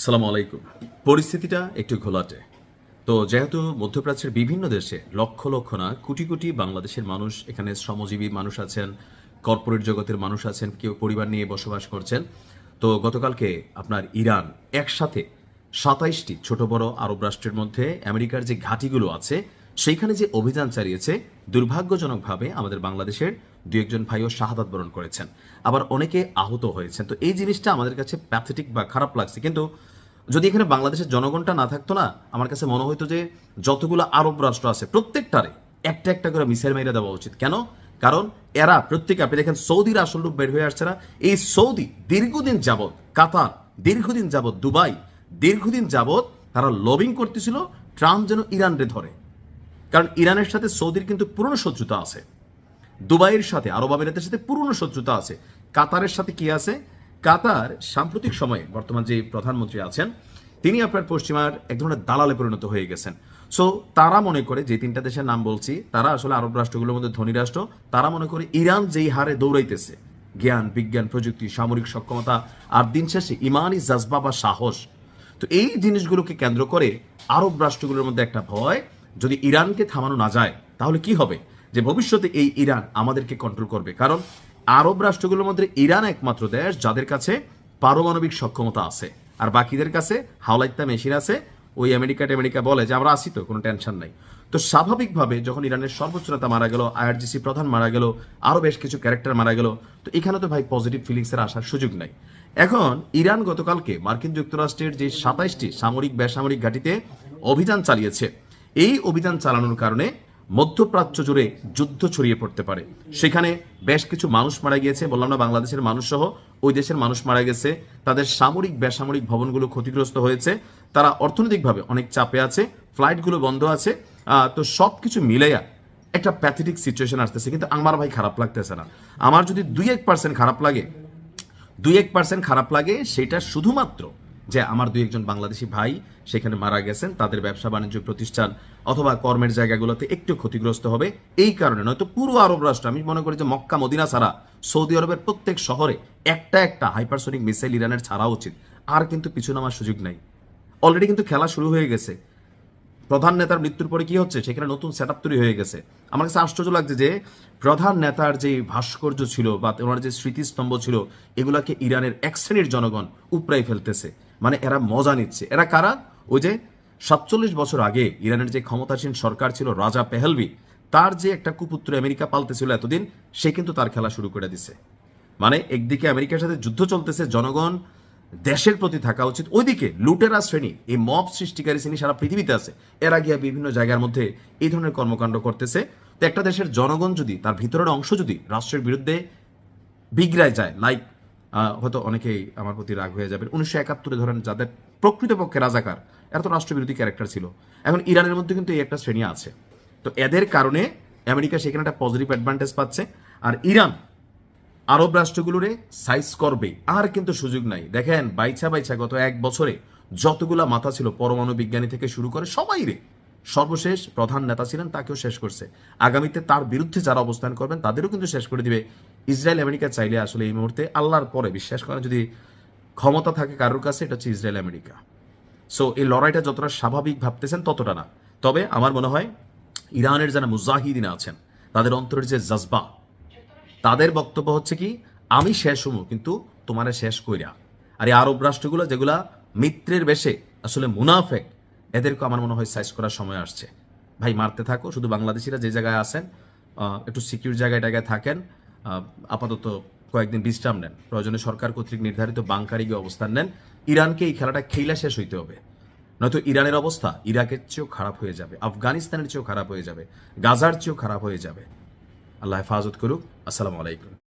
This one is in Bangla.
আসসালামু আলাইকুম। পরিস্থিতিটা একটু ঘোলাটে। তো যেহেতু মধ্যপ্রাচ্যের বিভিন্ন দেশে লক্ষ লক্ষ না কোটি কোটি বাংলাদেশের মানুষ এখানে শ্রমজীবী মানুষ আছেন, কর্পোরেট জগতের মানুষ আছেন, কেউ পরিবার নিয়ে বসবাস করছেন। তো গতকালকে আপনার ইরান একসাথে ২৭টি ছোট বড় আরব রাষ্ট্রের মধ্যে আমেরিকার যে ঘাঁটিগুলো আছে সেইখানে যে অভিযান চালিয়েছে, দুর্ভাগ্যজনকভাবে আমাদের বাংলাদেশের দু একজন ভাইও শাহাদাত বরণ করেছেন, আবার অনেকে আহত হয়েছেন। তো এই জিনিসটা আমাদের কাছে প্যাথেটিক বা খারাপ লাগছে। কিন্তু যদি এখানে বাংলাদেশের জনগণটা না থাকতো না, আমার কাছে মনে হইতো যে যতগুলো আরব রাষ্ট্র আছে প্রত্যেকটারে একটা একটা করে মিসাইল মেরে দেওয়া উচিত। কেন? কারণ এরা প্রত্যেকে, আপনি দেখেন সৌদির আসল রূপ বের হয়ে আসছে না। এই সৌদি দীর্ঘদিন যাবৎ, কাতার দীর্ঘদিন যাবৎ, দুবাই দীর্ঘদিন যাবৎ তারা লবিং করতেছিল ট্রাম্প যেন ইরানরে ধরে। কারণ ইরানের সাথে সৌদির কিন্তু পুরনো শত্রুতা আছে, দুবাইয়ের সাথে, আরব আমিরাতের সাথে পুরনো শত্রুতা আছে, কাতারের সাথে কি আছে। কাতার সাম্প্রতিক সময়ে বর্তমান যে প্রধানমন্ত্রী আছেন তিনি আপনার পশ্চিমার এক ধরনের দালালে পরিণত হয়ে গেছেন। সো তারা মনে করে, যে তিনটা দেশের নাম বলছি তারা আসলে আরব রাষ্ট্রগুলোর মধ্যে ধনী রাষ্ট্র, তারা মনে করে ইরান যেই হারে দৌড়াইতেছে জ্ঞান বিজ্ঞান প্রযুক্তি সামরিক সক্ষমতা আর দিন শেষে ইমানি জাজবা বা সাহস, তো এই জিনিসগুলোকে কেন্দ্র করে আরব রাষ্ট্রগুলোর মধ্যে একটা ভয়, যদি ইরানকে থামানো না যায় তাহলে কি হবে, যে ভবিষ্যতে এই ইরান আমাদেরকে কন্ট্রোল করবে। কারণ আরব রাষ্ট্রগুলোর মধ্যে ইরান একমাত্র দেশ যাদের কাছে পারমাণবিক সক্ষমতা আছে, আর বাকিদের কাছে হাওলাইত্যা মেশিন আছে। ওই আমেরিকা বলে যে আমরা আসি, তো কোনো টেনশন নাই। তো স্বাভাবিকভাবে যখন ইরানের সর্বোচ্চ নেতা মারা গেল, আইআরজিসি প্রধান মারা গেল, আরও বেশ কিছু ক্যারেক্টার মারা গেল, তো এখানে তো ভাই পজিটিভ ফিলিংসের আসার সুযোগ নাই। এখন ইরান গতকালকে মার্কিন যুক্তরাষ্ট্রের যে ২৭টি সামরিক বেসামরিক ঘাঁটিতে অভিযান চালিয়েছে, এই অভিযান চালানোর কারণে মধ্যপ্রাচ্য জুড়ে যুদ্ধ ছড়িয়ে পড়তে পারে। সেখানে বেশ কিছু মানুষ মারা গিয়েছে, বললাম না, বাংলাদেশের মানুষ সহ ওই দেশের মানুষ মারা গেছে, তাদের সামরিক বেসামরিক ভবনগুলো ক্ষতিগ্রস্ত হয়েছে, তারা অর্থনৈতিকভাবে অনেক চাপে আছে, ফ্লাইটগুলো বন্ধ আছে। তো সব কিছু মিলাইয়া একটা প্যাথেটিক সিচুয়েশন আসতেছে। কিন্তু আমার ভাই খারাপ লাগতেছে না। আমার যদি ২-১% খারাপ লাগে, ২-১% খারাপ লাগে, সেটা শুধুমাত্র যে আমার ২-১ জন বাংলাদেশি ভাই সেখানে মারা গেছেন, তাদের ব্যবসা বাণিজ্য প্রতিষ্ঠান অথবা কর্মের জায়গাগুলোতে একটু ক্ষতিগ্রস্ত হবে এই কারণে। নয়তো পুরো আরব রাষ্ট্র, আমি মনে করি যে মক্কা মদিনা ছাড়া সৌদি আরবের প্রত্যেক শহরে একটা একটা হাইপারসোনিক মিসাইল ইরানের ছাড়া উচিত। আর কিন্তু পিছু নামার সুযোগ নাই। অলরেডি কিন্তু খেলা শুরু হয়ে গেছে। প্রধান নেতার মৃত্যুর পরে কি হচ্ছে, সেখানে নতুন সেট আপ তৈরি হয়ে গেছে। আমার কাছে আশ্চর্য লাগছে যে প্রধান নেতার যে ভাস্কর্য ছিল বা ওনার যে স্মৃতিস্তম্ভ ছিল, এগুলাকে ইরানের এক শ্রেণীর জনগণ উপড়াই ফেলতেছে। মানে এরা মজা নিচ্ছে। এরা কারা? ওই যে ৪৭ বছর আগে ইরানের যে ক্ষমতাসীন সরকার ছিল রাজা পেহেলভি, তার যে একটা কুপুত্র আমেরিকা পালতেছিল এতদিন, সে কিন্তু তার খেলা শুরু করে দিছে। মানে একদিকে আমেরিকার সাথে যুদ্ধ চলতেছে, জনগণ দেশের প্রতি থাকা উচিত, ওইদিকে লুটেরা শ্রেণী, এই মব সৃষ্টিকারী শ্রেণী সারা পৃথিবীতে আছে, এরা গিয়া বিভিন্ন জায়গার মধ্যে এই ধরনের কর্মকাণ্ড করতেছে। তো একটা দেশের জনগণ যদি, তার ভিতরের অংশ যদি রাষ্ট্রের বিরুদ্ধে বিগড়ায় যায়, লাইক হয়তো অনেকেই আমার প্রতি রাগ হয়ে যাবে, ১৯৭১ ধরেন যাদের প্রকৃতপক্ষে রাজাকার, এরা তো রাষ্ট্রবিরোধী ক্যারেক্টার ছিল। এখন ইরানের মধ্যে কিন্তু এই একটা শ্রেণী আছে। তো এদের কারণে আমেরিকা সেখানে একটা পজিটিভ অ্যাডভান্টেজ পাচ্ছে, আর ইরান আরব রাষ্ট্রগুলোরে সাইজ করবে, আর কিন্তু সুযোগ নাই। দেখেন বাইছা বাইছা গত ১ বছরে যতগুলা মাথা ছিল, পরমাণু বিজ্ঞানী থেকে শুরু করে সবাই রে, সর্বশেষ প্রধান নেতা ছিলেন তাকেও শেষ করছে। আগামীতে তার বিরুদ্ধে যারা অবস্থান করবেন তাদেরও কিন্তু শেষ করে দিবে। ইসরায়েল আমেরিকা চাইলে আসলে এই মুহূর্তে আল্লাহর পরে বিশ্বাস করেন, যদি ক্ষমতা থাকে কারোর কাছে, এটা হচ্ছে ইসরায়েল আমেরিকা। সো এই লড়াইটা যতটা স্বাভাবিক ভাবতেছেন ততটা না। তবে আমার মনে হয় ইরানের যারা মুজাহিদিন আছেন, তাদের অন্তরের যে জজবা, তাদের বক্তব্য হচ্ছে কি, আমি শেষ হবো কিন্তু তোমারে শেষ কইরা। আর এই আরব রাষ্ট্রগুলো যেগুলা মিত্রের বেশে আসলে মুনাফেক, এদেরকে আমার মনে হয় সাইজ করার সময় আসছে। ভাই মারতে থাকো, শুধু বাংলাদেশিরা যে জায়গায় আছেন একটু সিকিউর জায়গায় টায়গায় থাকেন, আপাতত কয়েকদিন বিশ্রাম নেন, প্রয়োজনে সরকার কর্তৃক নির্ধারিত বাংকারে গিয়ে অবস্থান নেন। ইরানকে এই খেলাটা খেলা শেষ হইতে হবে, নয়তো ইরানের অবস্থা ইরাকের চেয়েও খারাপ হয়ে যাবে, আফগানিস্তানের চেয়েও খারাপ হয়ে যাবে, গাজার চেয়েও খারাপ হয়ে যাবে। আল্লাহ হেফাজত করুক। আসসালামু আলাইকুম।